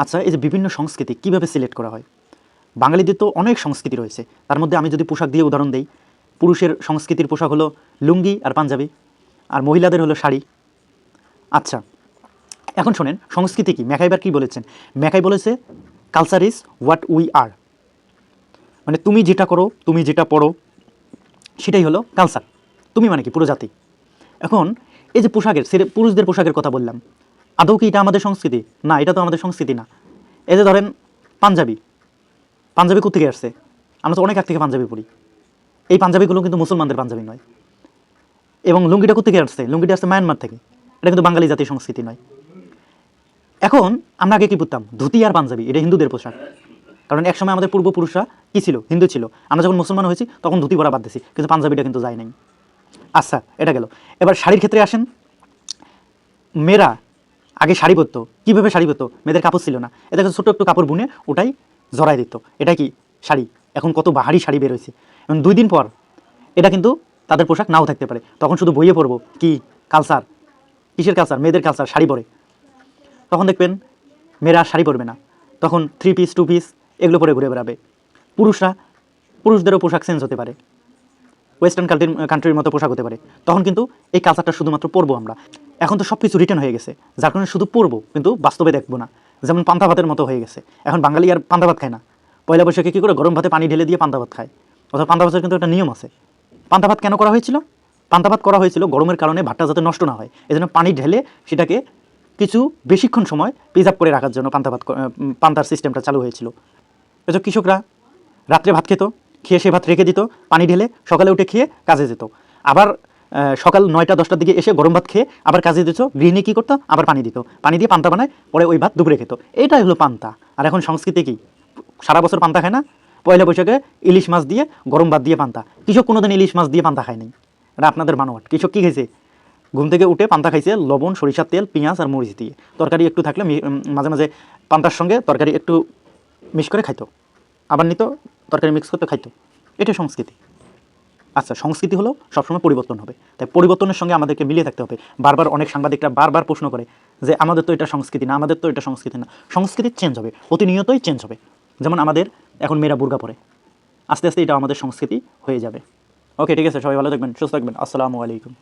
আচ্ছা, এই যে বিভিন্ন সংস্কৃতি কীভাবে সিলেক্ট করা হয়? বাঙালিদের তো অনেক সংস্কৃতি রয়েছে। তার মধ্যে আমি যদি পোশাক দিয়ে উদাহরণ দেই, পুরুষের সংস্কৃতির পোশাক হলো লুঙ্গি আর পাঞ্জাবি, আর মহিলাদের হলো শাড়ি। আচ্ছা, এখন শোনেন সংস্কৃতি কী। ম্যাকাইবার কী বলেছেন? ম্যাকাই বলেছে culture is what we are. মানে তুমি যেটা করো, তুমি যেটা পড়ো, সেটাই হলো কালচার। তুমি মানে কি? পুরো জাতি। এখন এই যে পোশাকের, পুরুষদের পোশাকের কথা বললাম, আদৌ কি এটা আমাদের সংস্কৃতি? না, এটা তো আমাদের সংস্কৃতি না। এই যে ধরেন পাঞ্জাবি, পাঞ্জাবি কোত্থেকে আসছে? আমরা তো অনেক আগ থেকে পাঞ্জাবি পরি। এই পাঞ্জাবিগুলো কিন্তু মুসলমানদের পাঞ্জাবি নয়। এবং লুঙ্গিটা কোত্থেকে আসছে? লুঙ্গিটা আসছে মায়ানমার থেকে। এটা কিন্তু বাঙালি জাতির সংস্কৃতি নয়। এখন আমরা আগে কী পরতাম? ধুতি আর পাঞ্জাবি, এটা হিন্দুদের পোশাক। কারণ একসময় আমাদের পূর্বপুরুষরা কী ছিল? হিন্দু ছিল। আমরা যখন মুসলমান হয়েছি তখন ধুতি পরা বাদ দিছি, কিন্তু পাঞ্জাবিটা কিন্তু যায় নাই। আচ্ছা, এটা গেল। এবার শাড়ির ক্ষেত্রে আসেন। মেয়েরা আগে শাড়ি পরতো। কীভাবে শাড়ি পরতো? মেয়েদের কাপড় ছিল না, এটা ছোটো একটু কাপড় বুনে ওটাই জড়াই দিত। এটা কি? শাড়ি। এখন কত বাহারি শাড়ি বের হয়েছে। এবং 2 দিন পর এটা কিন্তু তাদের পোশাক নাও থাকতে পারে। তখন শুধু বইয়ে পড়বো কি কালচার। কিসের কালচার? মেয়েদের কালচার, শাড়ি পরে। তখন দেখবেন মেয়েরা আর শাড়ি পরবে না, তখন 3 পিস 2 পিস এগুলো পরে ঘুরে বেড়াবে। পুরুষদেরও পোশাক চেঞ্জ হতে পারে, ওয়েস্টার্ন কান্ট্রির মতো পোশাক হতে পারে। তখন কিন্তু এই কালচারটা শুধুমাত্র পরবো আমরা। এখন তো সব কিছু রিটার্ন হয়ে গেছে, যার কারণে শুধু পরবো কিন্তু বাস্তবে দেখবো না। যেমন পান্তা ভাতের মতো হয়ে গেছে। এখন বাঙালি আর পান্তা ভাত খায় না। পয়লা বৈশাখে কী করে? গরম ভাতে পানি ঢেলে দিয়ে পান্তা ভাত খায়। অথবা পান্তা ভাতের কিন্তু একটা নিয়ম আছে। পান্তা ভাত কেন করা হয়েছিল? পান্তা ভাত করা হয়েছিল গরমের কারণে ভাতটা যাতে নষ্ট না হয়, এজন্য পানি ঢেলে সেটাকে কিছু বেশিক্ষণ সময় প্রিজার্ভ করে রাখার জন্য পান্তার সিস্টেমটা চালু হয়েছিল। এজন্য কৃষকরা রাত্রে ভাত খেত, খেয়ে সে ভাত রেখে দিত, পানি ঢেলে সকালে উঠে খেয়ে কাজে যেত। আবার সকাল 9টা 10টার দিকে এসে গরম ভাত খেয়ে আবার কাজে দিত। গৃহিণী কী করতো? আবার পানি দিত, পানি দিয়ে পান্তা বানায়, পরে ওই ভাত দুপুরে খেত। এটাই হলো পান্তা। আর এখন সংস্কৃতি কি? সারা বছর পান্তা খায় না, পয়লা বৈশাখে ইলিশ মাছ দিয়ে গরম ভাত দিয়ে পান্তা। কৃষক কোনোদিন ইলিশ মাছ দিয়ে পান্তা খায় নাই। এটা আপনাদের বানোয়াট। কৃষক কী খাইছে? ঘুম থেকে উঠে পান্তা খাইছে লবণ, সরিষার তেল, পেঁয়াজ আর মরিচ দিয়ে। তরকারি একটু থাকলে মাঝে মাঝে পান্তার সঙ্গে তরকারি একটু মিক্স করে খাইতো, আবার নিত তরকারি মিক্স করতে খাইতো। এটা সংস্কৃতি। আচ্ছা, সংস্কৃতি হলো সবসময় পরিবর্তন হবে, তাই পরিবর্তনের সঙ্গে আমাদেরকে মিলিয়ে থাকতে হবে। বারবার অনেক সাংবাদিকরা বারবার প্রশ্ন করে যে আমাদের তো এটা সংস্কৃতি না, আমাদের তো এটা সংস্কৃতি না। সংস্কৃতি চেঞ্জ হবে, প্রতিনিয়তই চেঞ্জ হবে। যেমন আমাদের এখন মেয়েরা বুরকা পরে, আস্তে আস্তে এটা আমাদের সংস্কৃতি হয়ে যাবে। ওকে, ঠিক আছে, সবাই ভালো থাকবেন, সুস্থ থাকবেন। আসসালামু আলাইকুম।